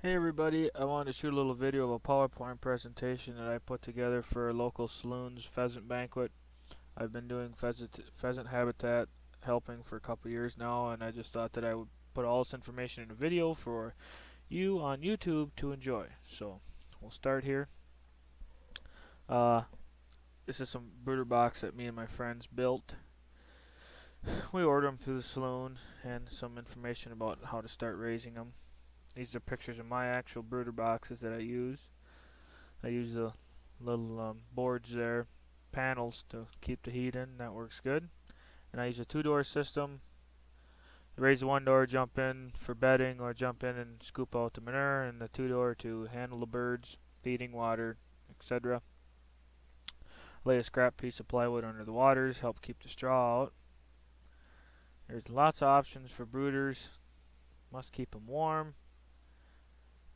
Hey everybody, I wanted to shoot a little video of a PowerPoint presentation that I put together for a local saloon's pheasant banquet. I've been doing pheasant habitat helping for a couple years now, and I just thought that I would put all this information in a video for you on YouTube to enjoy. So we'll start here. Uh, this is some brooder box that me and my friends built. We ordered them through the saloon and some information about how to start raising them. These are pictures of my actual brooder boxes that I use. I use the little boards there, panels to keep the heat in. That works good. And I use a two-door system. Raise the one door, jump in for bedding, or jump in and scoop out the manure, and the two-door to handle the birds, feeding, water, etc. Lay a scrap piece of plywood under the waters, help keep the straw out. There's lots of options for brooders. Must keep them warm.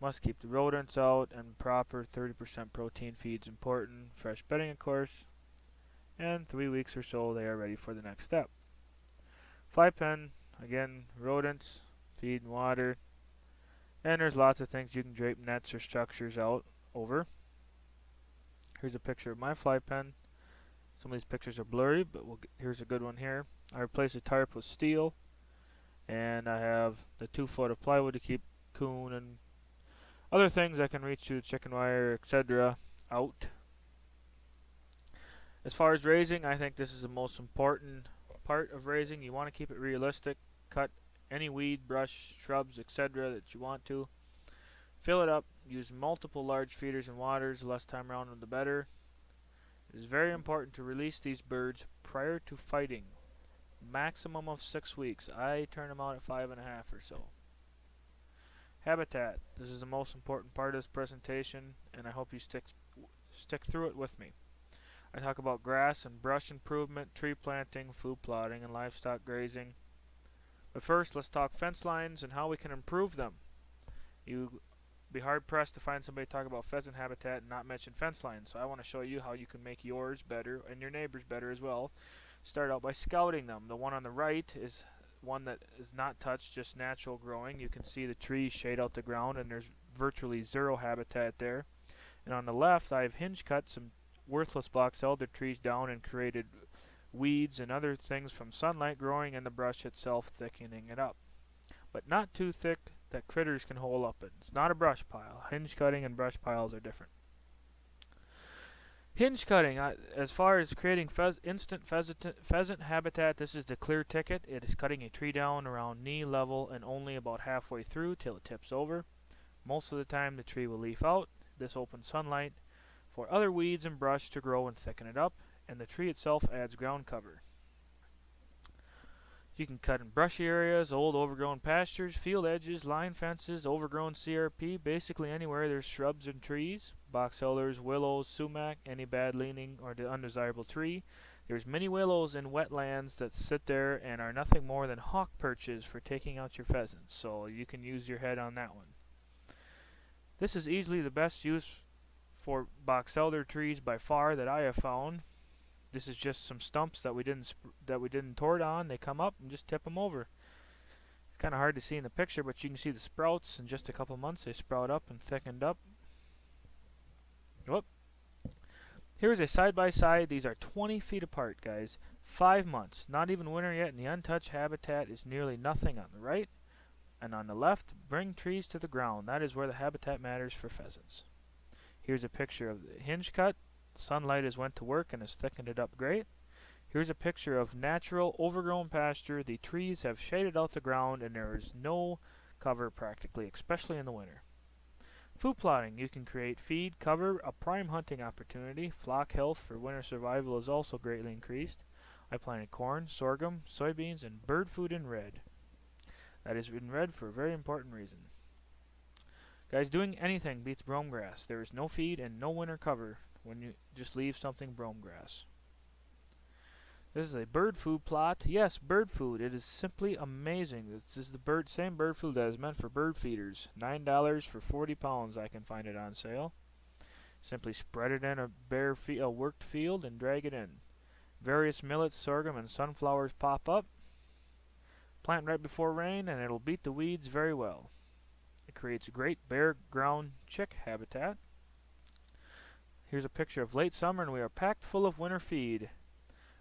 Must keep the rodents out, and proper 30% protein feed's important. Fresh bedding, of course. And 3 weeks or so they are ready for the next step. Fly pen, again, rodents, feed and water. And there's lots of things you can drape nets or structures out over. Here's a picture of my fly pen. Some of these pictures are blurry, but here's a good one here. I replaced the tarp with steel, and I have the 2 foot of plywood to keep coon and other things I can reach to, chicken wire, etc. out. As far as raising, I think this is the most important part of raising. You want to keep it realistic. Cut any weed, brush, shrubs, etc. that you want to. Fill it up. Use multiple large feeders and waters. The less time around them, the better. It is very important to release these birds prior to fighting. Maximum of 6 weeks. I turn them out at 5.5 or so. Habitat. This is the most important part of this presentation, and I hope you stick through it with me. I talk about grass and brush improvement, tree planting, food plotting, and livestock grazing. But first, let's talk fence lines and how we can improve them. You'd be hard-pressed to find somebody talk about pheasant habitat and not mention fence lines, so I want to show you how you can make yours better and your neighbors better as well. Start out by scouting them. The one on the right is one that is not touched, just natural growing. You can see the trees shade out the ground, and there's virtually zero habitat there. And on the left, I've hinge cut some worthless box elder trees down and created weeds and other things from sunlight growing in the brush itself, thickening it up. But not too thick that critters can hole up in. It's not a brush pile. Hinge cutting and brush piles are different. Hinge cutting, as far as creating instant pheasant habitat, this is the clear ticket. It is cutting a tree down around knee level and only about halfway through till it tips over. Most of the time the tree will leaf out. This opens sunlight for other weeds and brush to grow and thicken it up, and the tree itself adds ground cover. You can cut in brushy areas, old overgrown pastures, field edges, line fences, overgrown CRP, basically anywhere there's shrubs and trees, box elders, willows, sumac, any bad leaning or the undesirable tree. There's many willows in wetlands that sit there and are nothing more than hawk perches for taking out your pheasants, so you can use your head on that one. This is easily the best use for box elder trees by far that I have found. This is just some stumps that we didn't tort on. They come up and just tip them over. It's kind of hard to see in the picture, but you can see the sprouts. In just a couple months, they sprout up and thickened up. Whoop. Here's a side-by-side. These are 20 feet apart, guys. 5 months. Not even winter yet, and the untouched habitat is nearly nothing on the right. And on the left, bring trees to the ground. That is where the habitat matters for pheasants. Here's a picture of the hinge cut. Sunlight has went to work and has thickened it up great. Here's a picture of natural overgrown pasture. The trees have shaded out the ground and there is no cover practically, especially in the winter. Food plotting. You can create feed, cover, a prime hunting opportunity. Flock health for winter survival is also greatly increased. I planted corn, sorghum, soybeans, and bird food in red. That is in red for a very important reason. Guys, doing anything beats brome grass. There is no feed and no winter cover when you just leave something brome grass. This is a bird food plot. Yes, bird food. It is simply amazing. This is the same bird food that is meant for bird feeders. $9 for 40 pounds. I can find it on sale. Simply spread it in a worked field and drag it in. Various millets, sorghum, and sunflowers pop up. Plant right before rain and it'll beat the weeds very well. It creates great bare ground chick habitat. Here's a picture of late summer and we are packed full of winter feed.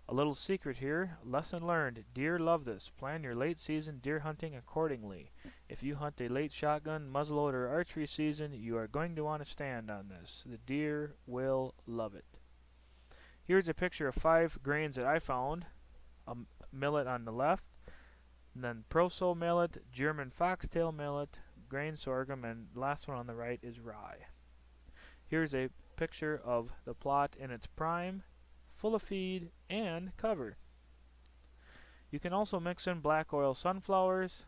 A little secret here, lesson learned, deer love this. Plan your late season deer hunting accordingly. If you hunt a late shotgun, muzzleloader, or archery season, you are going to want to stand on this. The deer will love it. Here's a picture of 5 grains that I found. A millet on the left, and then proso millet, German foxtail millet, grain sorghum, and the last one on the right is rye. Here's a picture of the plot in its prime, full of feed and cover. You can also mix in black oil sunflowers.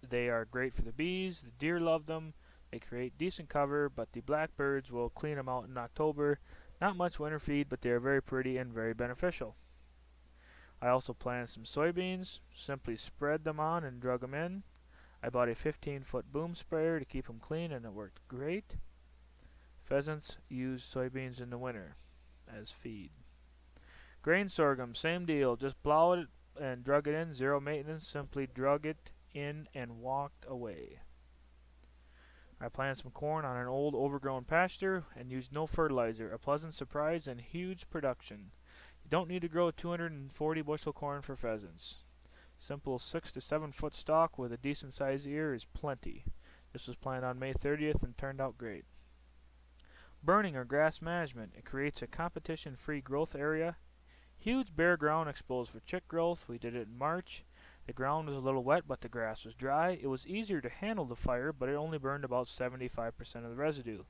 They are great for the bees. The deer love them. They create decent cover, but the blackbirds will clean them out in October. Not much winter feed, but they are very pretty and very beneficial. I also planted some soybeans. Simply spread them on and drug them in. I bought a 15-foot boom sprayer to keep them clean, and it worked great. Pheasants use soybeans in the winter as feed. Grain sorghum, same deal. Just plow it and drug it in. Zero maintenance. Simply drug it in and walked away. I planted some corn on an old overgrown pasture and used no fertilizer. A pleasant surprise and huge production. You don't need to grow 240 bushel corn for pheasants. Simple 6 to 7 foot stalk with a decent sized ear is plenty. This was planted on May 30th and turned out great. Burning or grass management. It creates a competition-free growth area. Huge bare ground exposed for chick growth. We did it in March. The ground was a little wet, but the grass was dry. It was easier to handle the fire, but it only burned about 75% of the residue.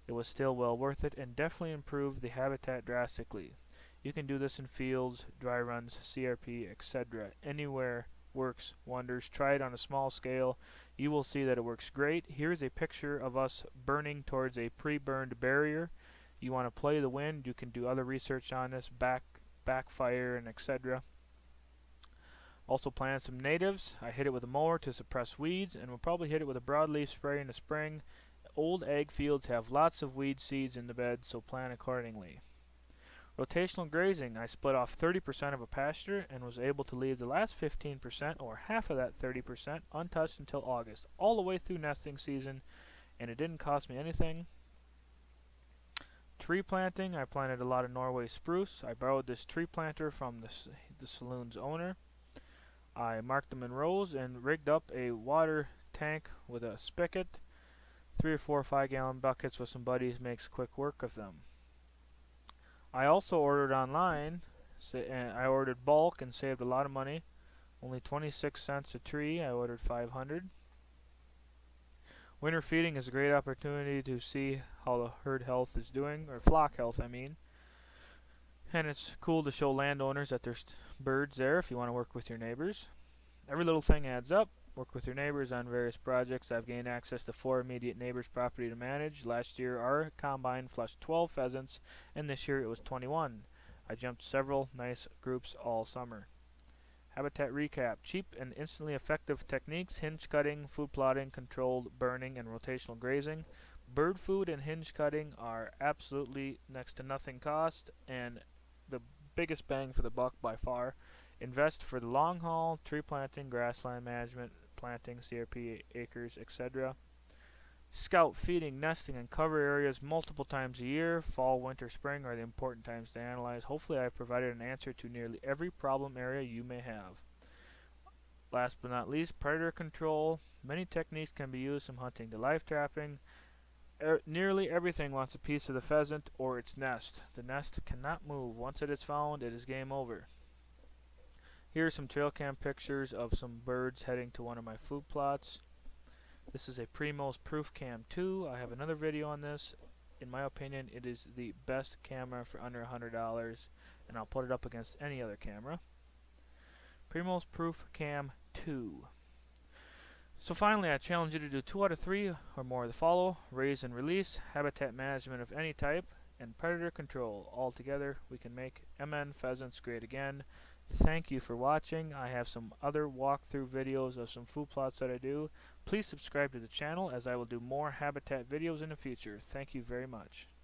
It was still well worth it and definitely improved the habitat drastically. You can do this in fields, dry runs, CRP, etc. Anywhere works wonders. Try it on a small scale. You will see that it works great. Here's a picture of us burning towards a pre-burned barrier. You want to play the wind. You can do other research on this, backfire and etc. Also planted some natives. I hit it with a mower to suppress weeds, and we'll probably hit it with a broadleaf spray in the spring. Old ag fields have lots of weed seeds in the bed, so plan accordingly. Rotational grazing. I split off 30% of a pasture and was able to leave the last 15% or half of that 30% untouched until August, all the way through nesting season, and it didn't cost me anything. Tree planting. I planted a lot of Norway spruce. I borrowed this tree planter from the saloon's owner. I marked them in rows and rigged up a water tank with a spigot. 3 or 4 5-gallon buckets with some buddies makes quick work of them. I also ordered online. I ordered bulk and saved a lot of money. Only 26 cents a tree. I ordered 500. Winter feeding is a great opportunity to see how the herd health is doing, or flock health I mean. And it's cool to show landowners that there's birds there if you want to work with your neighbors. Every little thing adds up. Work with your neighbors on various projects. I've gained access to 4 immediate neighbors' property to manage. Last year our combine flushed 12 pheasants, and this year it was 21. I jumped several nice groups all summer. Habitat recap. Cheap and instantly effective techniques: hinge cutting, food plotting, controlled burning, and rotational grazing. Bird food and hinge cutting are absolutely next to nothing cost, and the biggest bang for the buck by far. Invest for the long haul: tree planting, grassland management, planting, CRP acres, etc. Scout feeding, nesting, and cover areas multiple times a year. Fall, winter, spring are the important times to analyze. Hopefully I've provided an answer to nearly every problem area you may have. Last but not least, predator control. Many techniques can be used from hunting to live trapping. Nearly everything wants a piece of the pheasant or its nest. The nest cannot move. Once it is found, it is game over. Here are some trail cam pictures of some birds heading to one of my food plots. This is a Primos Proof Cam 2. I have another video on this. In my opinion, it is the best camera for under $100, and I'll put it up against any other camera. Primos Proof Cam 2. So finally, I challenge you to do 2 out of 3 or more of the follow: raise and release, habitat management of any type, and predator control. All together, we can make MN pheasants great again. Thank you for watching. I have some other walkthrough videos of some food plots that I do. Please subscribe to the channel, as I will do more habitat videos in the future. Thank you very much.